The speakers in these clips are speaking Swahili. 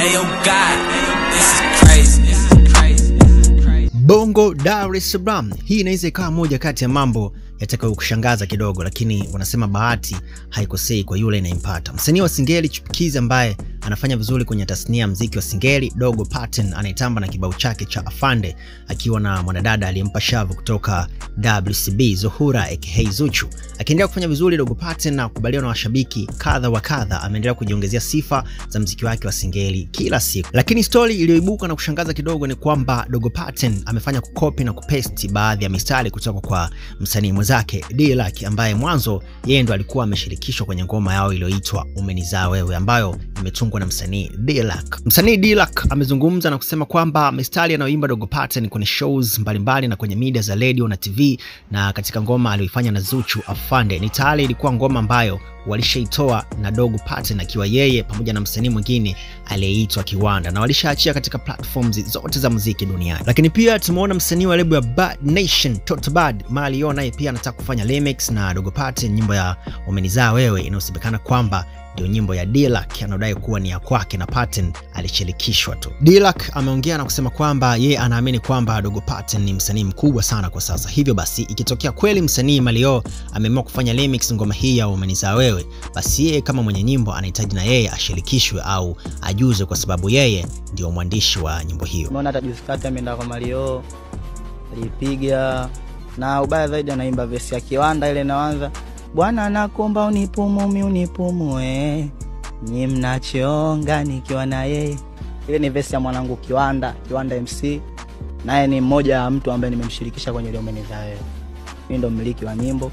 Ayo God, this is crazy. Bongo Dar es Salaam. Hii inaweza ikawa moja kati ya mambo yatakayo kushangaza kidogo, lakini wanasema bahati haikosei kwa yule inayempata. Msanii wa Singeli chipukizi ambaye anafanya vizuri kwenye tasnia ya muziki wa Singeli, Dogo Paten anaitamba na kibao chake cha Afande akiwa na mwanadada aliyempa shavu kutoka WCB, Zuhura aka Zuchu. Akiendelea kufanya vizuri, Dogo Paten na kukubaliwa na washabiki kadha wa kadha, ameendelea kujiongezea sifa za muziki wake wa Singeli kila siku. Lakini story iliyoibuka na kushangaza kidogo ni kwamba Dogo Paten amefanya kukopi na kupesti baadhi ya mistari kutoka kwa msanii mwenzake D-Lack, ambaye mwanzo yeye ndo alikuwa ameshirikishwa kwenye ngoma yao iliyoitwa Umenizaa Wewe, ambayo imetungwa na msanii D-Lack. Msanii D-Lack amezungumza na kusema kwamba mistari anayoimba Dogo Paten kwenye shows mbalimbali na kwenye media za radio na TV na katika ngoma aliyoifanya na Zuchu Afande ni tayari ilikuwa ngoma ambayo walishaitoa na Dogo Paten akiwa yeye pamoja na msanii mwingine aliyeitwa Kiwanda, na walishaachia katika platforms zote za muziki duniani. Lakini pia tumeona msanii wa lebo ya Bad Nation Toto Bad Mario naye pia anataka kufanya remix na Dogo Paten nyimbo ya Umenizaa Wewe, inayosemekana kwamba ndio nyimbo ya D-Lack anadai kuwa ni ya kwake na Paten alishirikishwa tu. D-Lack ameongea na kusema kwamba yeye anaamini kwamba Dogo Paten ni msanii mkubwa sana kwa sasa. Hivyo basi ikitokea kweli msanii Mario ameamua kufanya remix ngoma hii ya Umenizaa Wewe, basi yeye kama mwenye nyimbo anahitaji na yeye ashirikishwe au ajuzwe, kwa sababu yeye ndio mwandishi wa nyimbo hiyo. Umeona hata juzi kati ameenda kwa Mario alipiga, na ubaya zaidi anaimba verse ya Kiwanda ile inaanza Bwana nakuomba unipumue nyi mnachonga nikiwa na yeye. Ile ni verse ya mwanangu Kiwanda MC, naye ni mmoja wa mtu ambaye nimemshirikisha kwenye ile Umenizaa Wewe. Mimi ndo mmiliki wa nyimbo,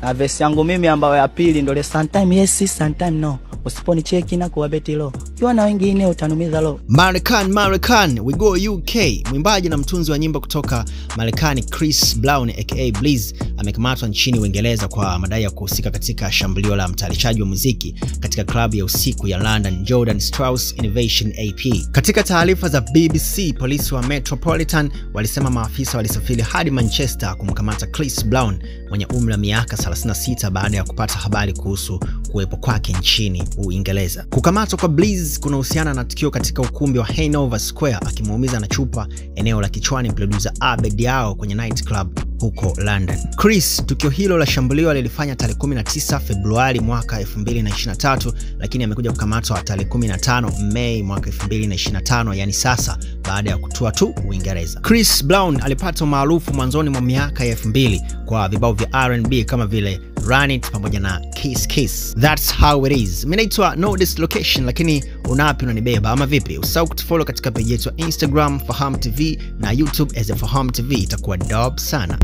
na verse yangu mimi ambayo ya pili ndo ile sometime yes sometime no, usiponicheki na kuwa beti lo, kiwa na wengine utanumiza lo. Marekani, we go UK. Mwimbaji na mtunzi wa nyimbo kutoka Marekani Chris Brown aka Bliss amekamatwa nchini Uingereza kwa madai ya kuhusika katika shambulio la mtayarishaji wa muziki katika klabu ya usiku ya London Jordan Strauss Innovation AP. Katika taarifa za BBC, polisi wa Metropolitan walisema maafisa walisafiri hadi Manchester kumkamata Chris Brown mwenye umri wa miaka 36 baada ya kupata habari kuhusu kuwepo kwake nchini Uingereza. Kukamatwa kwa Bliss kunahusiana na tukio katika ukumbi wa Hanover Square akimuumiza na chupa eneo la kichwani producer Abed Yao kwenye night club huko London. Chris, tukio hilo la shambulio lilifanya tarehe 19 Februari mwaka 2023, lakini amekuja kukamatwa tarehe 15 Mei mwaka 2025, yani sasa baada ya kutua tu Uingereza. Chris Brown alipata umaarufu mwanzoni mwa miaka ya 2000 kwa vibao vya R&B kama vile Run It pamoja na Kiss. That's how it is. Mimi naitwa No Dislocation, lakini unapi unanibeba ama vipi? Usahau kutufollow katika page yetu ya Instagram Faham TV na YouTube as Faham TV, itakuwa dope sana.